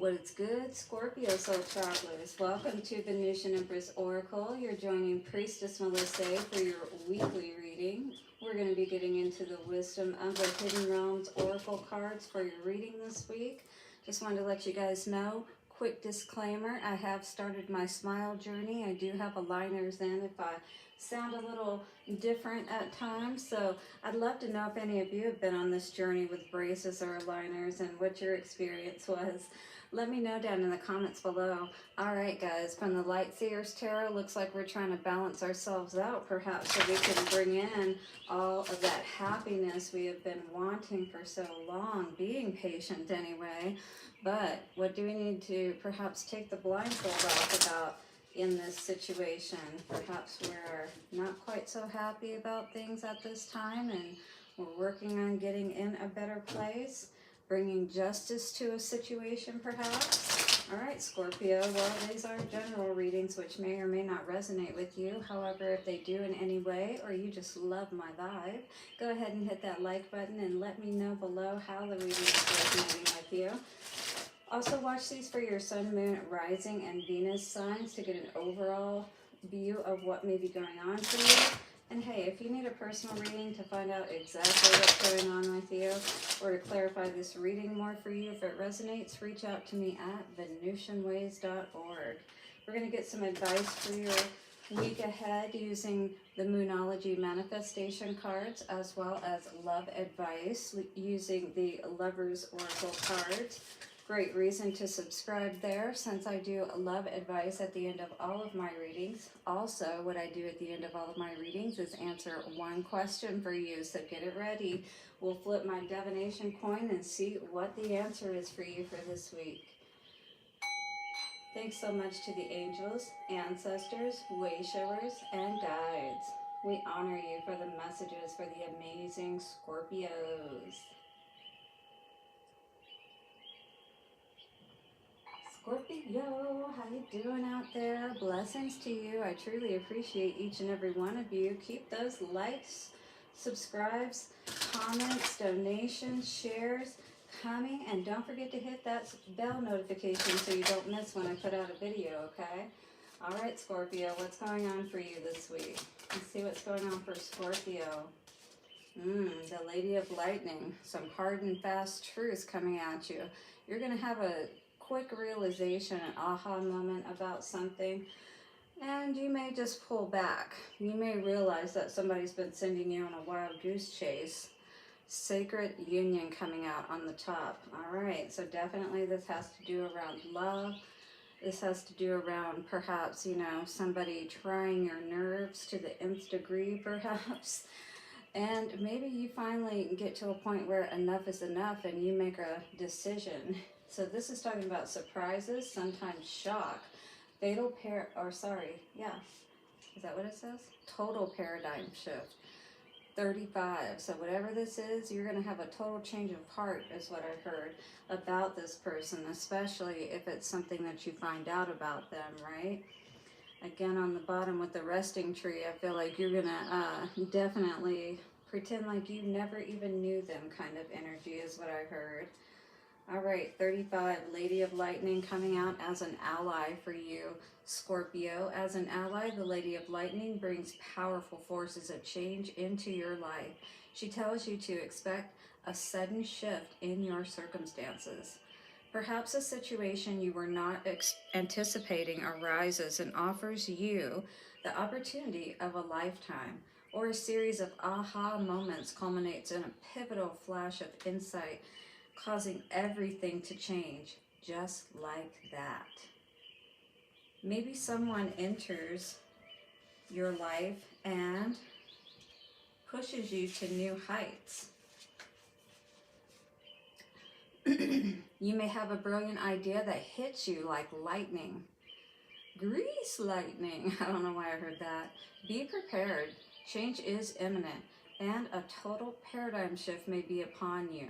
What's good, Scorpio Soul Travelers? Welcome to Venusian Empress Oracle. You're joining Priestess Melissa for your weekly reading. We're going to be getting into the Wisdom of the Hidden Realms Oracle cards for your reading this week. Just wanted to let you guys know, quick disclaimer, I have started my smile journey. I do have aligners in if I sound a little different at times, so I'd love to know if any of you have been on this journey with braces or aligners and what your experience was. Let me know down in the comments below. All right, guys, from the Lightseers Tarot, looks like we're trying to balance ourselves out, perhaps, so we can bring in all of that happiness we have been wanting for so long, being patient anyway. But what do we need to perhaps take the blindfold off about in this situation? Perhaps we're not quite so happy about things at this time, and we're working on getting in a better place, bringing justice to a situation perhaps. All right, Scorpio, well, these are general readings which may or may not resonate with you. However, if they do in any way, or you just love my vibe, go ahead and hit that like button and let me know below how the reading is resonating with you. Also, watch these for your Sun, Moon, Rising, and Venus signs to get an overall view of what may be going on for you. And hey, if you need a personal reading to find out exactly what's going on with you, or to clarify this reading more for you, if it resonates, reach out to me at venusianways.org. We're going to get some advice for your week ahead using the Moonology Manifestation cards, as well as love advice using the Lovers Oracle cards. Great reason to subscribe there, since I do love advice at the end of all of my readings. Also, what I do at the end of all of my readings is answer one question for you, so get it ready. We'll flip my divination coin and see what the answer is for you for this week. Thanks so much to the angels, ancestors, way showers, and guides. We honor you for the messages for the amazing Scorpios. Scorpio, how you doing out there? Blessings to you. I truly appreciate each and every one of you. Keep those likes, subscribes, comments, donations, shares coming, and don't forget to hit that bell notification so you don't miss when I put out a video, okay? All right, Scorpio, what's going on for you this week? Let's see what's going on for Scorpio. The Lady of Lightning. Some hard and fast truths coming at you. You're going to have a quick realization, an aha moment about something, and you may just pull back. You may realize that somebody's been sending you on a wild goose chase. Sacred union coming out on the top. All right, so definitely this has to do around love. This has to do around perhaps, you know, somebody trying your nerves to the nth degree perhaps. And maybe you finally get to a point where enough is enough and you make a decision. So this is talking about surprises, sometimes shock, is that what it says? Total paradigm shift. 35. So whatever this is, you're going to have a total change of heart, is what I heard about this person, especially if it's something that you find out about them, right? Again, on the bottom with the resting tree, I feel like you're going to definitely pretend like you never even knew them kind of energy, is what I heard. All right, 35, Lady of Lightning coming out as an ally for you, Scorpio. As an ally, the Lady of Lightning brings powerful forces of change into your life. She tells you to expect a sudden shift in your circumstances. Perhaps a situation you were not anticipating arises and offers you the opportunity of a lifetime, or a series of aha moments culminates in a pivotal flash of insight, causing everything to change just like that. Maybe someone enters your life and pushes you to new heights. You may have a brilliant idea that hits you like lightning. Grease lightning. I don't know why I heard that. Be prepared. Change is imminent, and a total paradigm shift may be upon you.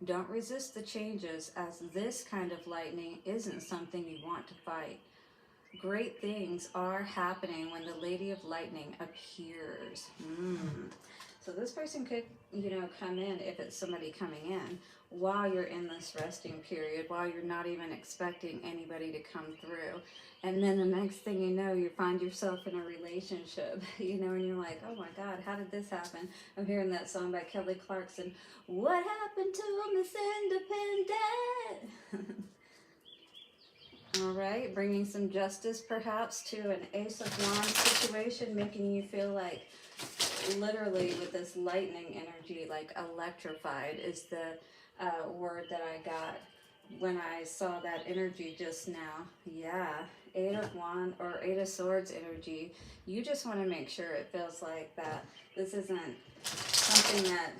Don't resist the changes, as this kind of lightning isn't something you want to fight. great things are happening when the Lady of Lightning appears. So this person could, come in, if it's somebody coming in, while you're in this resting period, while you're not even expecting anybody to come through. And then the next thing you know, you find yourself in a relationship, and you're like, oh my God, how did this happen? I'm hearing that song by Kelly Clarkson. What happened to Miss Independent? All right, bringing some justice perhaps to an Ace of Wands situation, making you feel like literally with this lightning energy, like electrified is the word that I got when I saw that energy just now. Yeah, Eight of Wands or Eight of Swords energy. You just want to make sure it feels like that this isn't something that,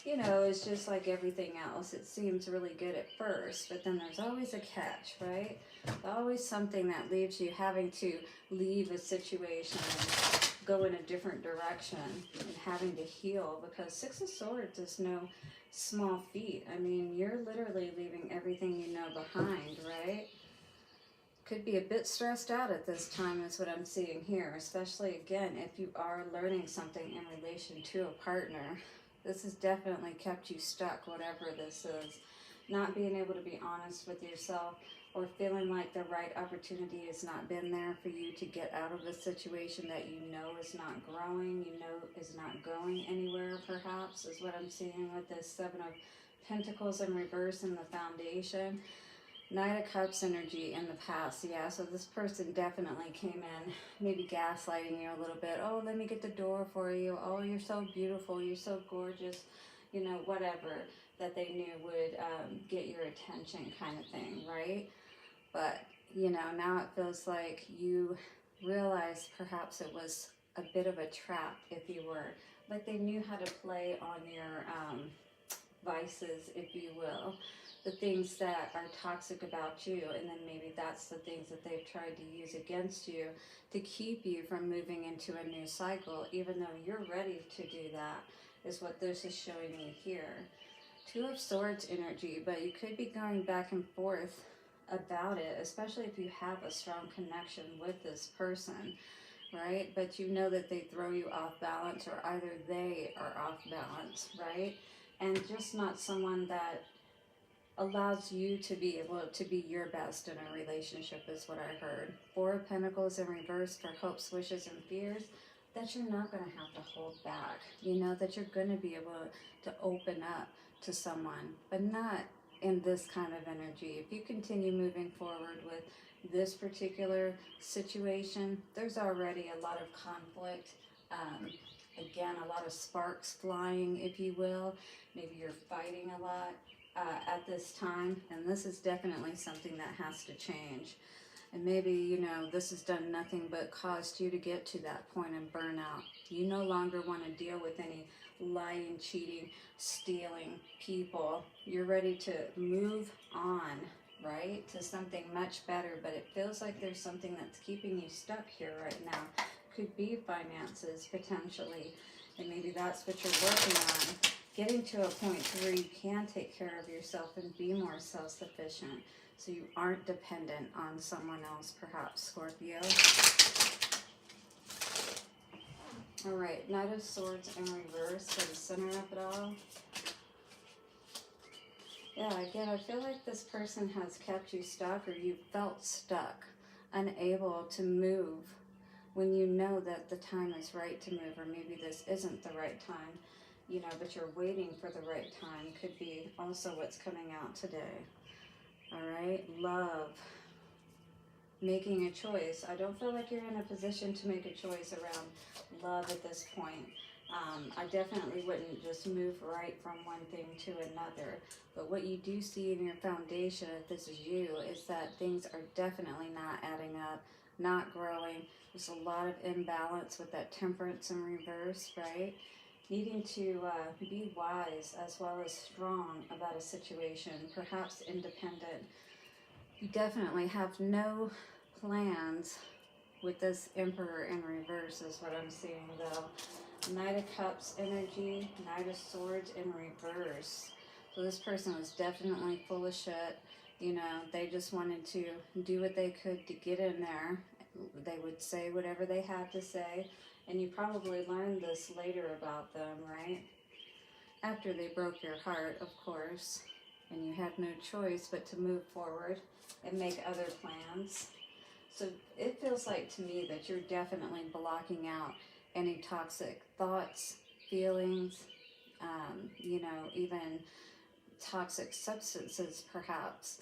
is just like everything else. It seems really good at first, but then there's always a catch, right? Always something that leaves you having to leave a situation and go in a different direction and having to heal, because Six of Swords is no small feat. I mean, you're literally leaving everything you know behind, right? Could be a bit stressed out at this time is what I'm seeing here, especially again if you are learning something in relation to a partner. This has definitely kept you stuck, whatever this is. Not being able to be honest with yourself, or feeling like the right opportunity has not been there for you to get out of a situation that you know is not growing, is not going anywhere perhaps, is what I'm seeing with this Seven of Pentacles in reverse in the foundation. Knight of Cups energy in the past, yeah, so this person definitely came in, maybe gaslighting you a little bit. Oh, let me get the door for you. Oh, you're so beautiful. You're so gorgeous. Whatever that they knew would get your attention kind of thing, right? But, now it feels like you realize perhaps it was a bit of a trap, if you were. Like they knew how to play on your vices, if you will. The things that are toxic about you, and then maybe that's the things that they've tried to use against you to keep you from moving into a new cycle, even though you're ready to do that, is what this is showing me here. Two of Swords energy, but you could be going back and forth about it, especially if you have a strong connection with this person, right? But you know that they throw you off balance, or either they are off balance, right? And just not someone that allows you to be able to be your best in a relationship is what I heard. Four of Pentacles in reverse for hopes, wishes, and fears, that you're not going to have to hold back. That you're going to be able to open up to someone, but not in this kind of energy. If you continue moving forward with this particular situation, there's already a lot of conflict. Again, a lot of sparks flying, if you will. Maybe you're fighting a lot at this time, and this is definitely something that has to change. And maybe, this has done nothing but caused you to get to that point of burnout. You no longer want to deal with any lying, cheating, stealing people. You're ready to move on, right, to something much better, but it feels like there's something that's keeping you stuck here right now. Could be finances, potentially, and maybe that's what you're working on. Getting to a point where you can take care of yourself and be more self-sufficient, so you aren't dependent on someone else, perhaps, Scorpio. All right, Knight of Swords in reverse for the center of it all. Yeah, again, I feel like this person has kept you stuck, or you felt stuck, unable to move when you know that the time is right to move, or maybe this isn't the right time, but you're waiting for the right time. Could be also what's coming out today. All right, love. Making a choice. I don't feel like you're in a position to make a choice around love at this point. I definitely wouldn't just move right from one thing to another. But what you do see in your foundation, if this is you, is that things are definitely not adding up, not growing. There's a lot of imbalance with that Temperance in reverse, right? Needing to be wise as well as strong about a situation, perhaps independent. You definitely have no plans with this Emperor in reverse is what I'm seeing, though. Knight of Cups energy, Knight of Swords in reverse. So this person was definitely full of shit. You know, they just wanted to do what they could to get in there. They would say whatever they had to say, and you probably learned this later about them, right? After they broke your heart, of course, and you had no choice but to move forward and make other plans. So it feels like to me that you're definitely blocking out any toxic thoughts, feelings, you know, even toxic substances perhaps,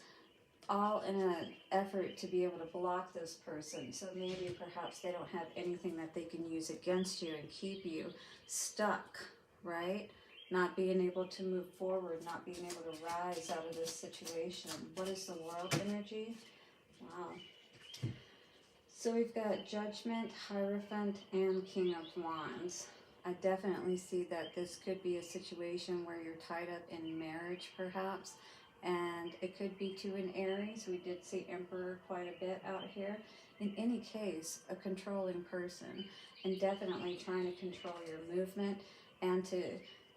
all in an effort to be able to block this person. So maybe perhaps they don't have anything that they can use against you and keep you stuck, right? Not being able to move forward, not being able to rise out of this situation. What is the world energy? Wow. So we've got Judgment, Hierophant, and King of Wands. I definitely see that this could be a situation where you're tied up in marriage perhaps, and it could be to an Aries. We did see Emperor quite a bit out here. In any case, a controlling person, and definitely trying to control your movement and to,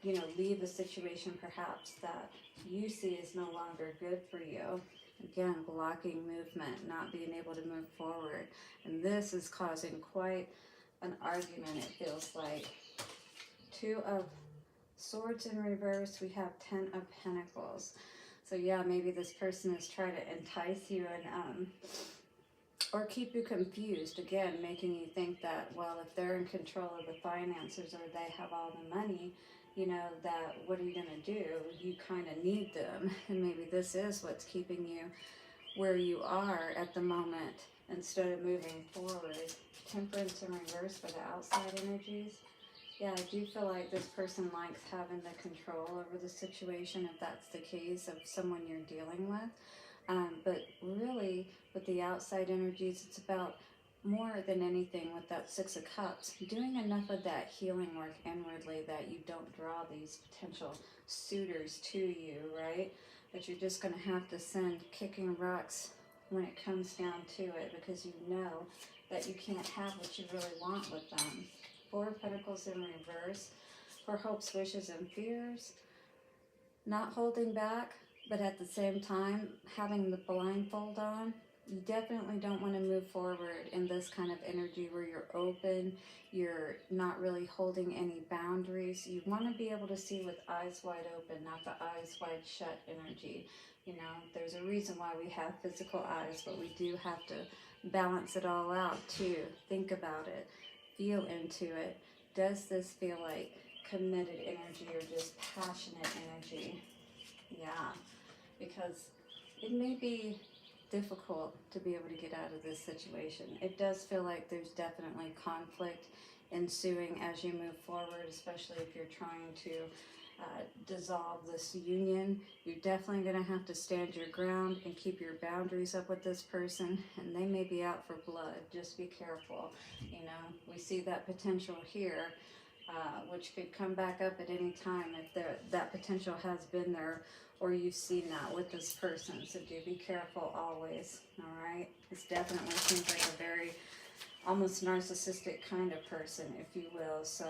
you know, leave a situation perhaps that you see is no longer good for you. Again, blocking movement, not being able to move forward. And this is causing quite an argument, it feels like. Two of Swords in reverse, we have 10 of Pentacles. So yeah, maybe this person is trying to entice you and or keep you confused, again, making you think that, well, if they're in control of the finances or they have all the money, you know, that what are you going to do? You kind of need them. And maybe this is what's keeping you where you are at the moment instead of moving forward. Temperance in reverse for the outside energies. Yeah, I do feel like this person likes having the control over the situation, if that's the case, of someone you're dealing with. But really, with the outside energies, it's about more than anything with that Six of Cups, doing enough of that healing work inwardly that you don't draw these potential suitors to you, right? But you're just going to have to send kicking rocks when it comes down to it, because you know that you can't have what you really want with them. Four of Pentacles in reverse for hopes, wishes, and fears. Not holding back, but at the same time having the blindfold on. You definitely don't want to move forward in this kind of energy where you're open, you're not really holding any boundaries. You want to be able to see with eyes wide open, not the eyes wide shut energy. You know, there's a reason why we have physical eyes, but we do have to balance it all out too. Think about it. Feel into it. Does this feel like committed energy or just passionate energy? Yeah, because it may be difficult to be able to get out of this situation. It does feel like there's definitely conflict ensuing as you move forward, especially if you're trying to dissolve this union. You're definitely going to have to stand your ground and keep your boundaries up with this person, and they may be out for blood. Just be careful. You know, we see that potential here, which could come back up at any time if that potential has been there, or you've seen that with this person. So do be careful always, all right? This definitely seems like a very almost narcissistic kind of person, if you will. So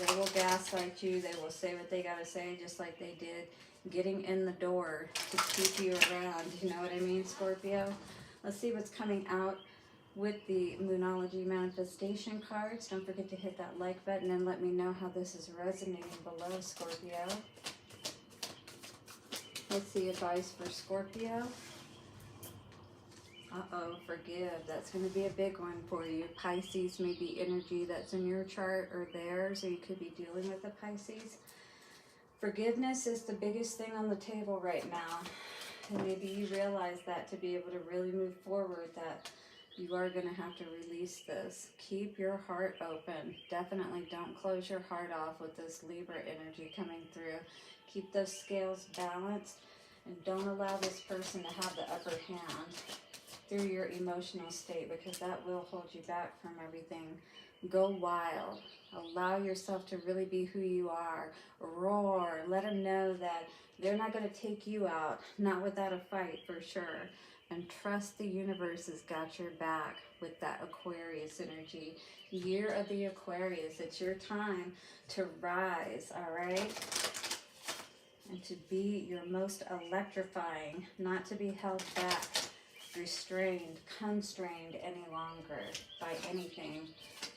they will gaslight you. They will say what they got to say, just like they did getting in the door to keep you around. You know what I mean, Scorpio? Let's see what's coming out with the Moonology manifestation cards. Don't forget to hit that like button and let me know how this is resonating below, Scorpio. Let's see advice for Scorpio. Uh-oh, forgive. That's going to be a big one for you. Pisces may be energy that's in your chart or theirs, or you could be dealing with a Pisces. Forgiveness is the biggest thing on the table right now. And maybe you realize that to be able to really move forward, that you are going to have to release this. Keep your heart open. Definitely don't close your heart off with this Libra energy coming through. Keep those scales balanced and don't allow this person to have the upper hand through your emotional state, because that will hold you back from everything. Go wild. Allow yourself to really be who you are. Roar. Let them know that they're not going to take you out, not without a fight for sure. And trust the universe has got your back with that Aquarius energy. Year of the Aquarius. It's your time to rise, all right? and to be your most electrifying, not to be held back, restrained, constrained any longer by anything,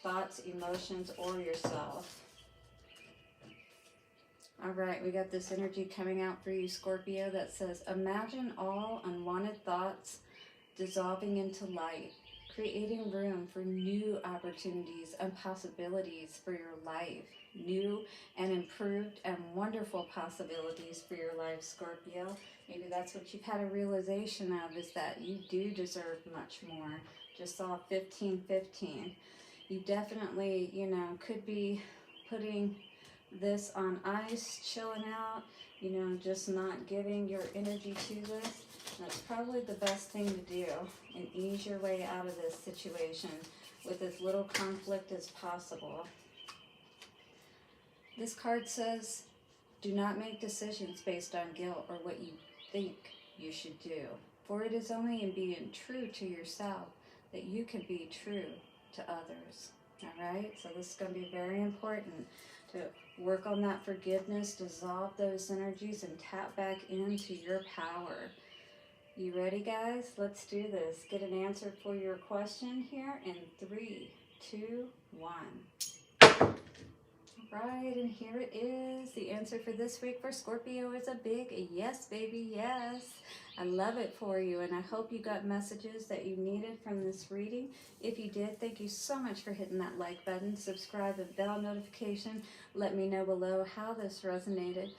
thoughts, emotions, or yourself. All right, we got this energy coming out for you, Scorpio, that says, imagine all unwanted thoughts dissolving into light, creating room for new opportunities and possibilities for your life. New and improved and wonderful possibilities for your life, Scorpio. Maybe that's what you've had a realization of, is that you do deserve much more. Just saw 1515. You definitely, could be putting this on ice, chilling out, just not giving your energy to this. That's probably the best thing to do, and ease your way out of this situation with as little conflict as possible. This card says, do not make decisions based on guilt or what you think you should do, for it is only in being true to yourself that you can be true to others. All right, so this is going to be very important to work on that forgiveness, dissolve those energies, and tap back into your power. You ready, guys? Let's do this. Get an answer for your question here in 3, 2, 1. Right, and here it is. The answer for this week for Scorpio is a big yes, baby, yes. I love it for you, and I hope you got messages that you needed from this reading. If you did, thank you so much for hitting that like button, subscribe, and bell notification. Let me know below how this resonated.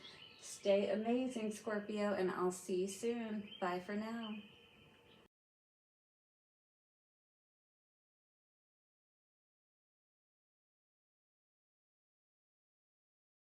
Stay amazing, Scorpio, and I'll see you soon. Bye for now.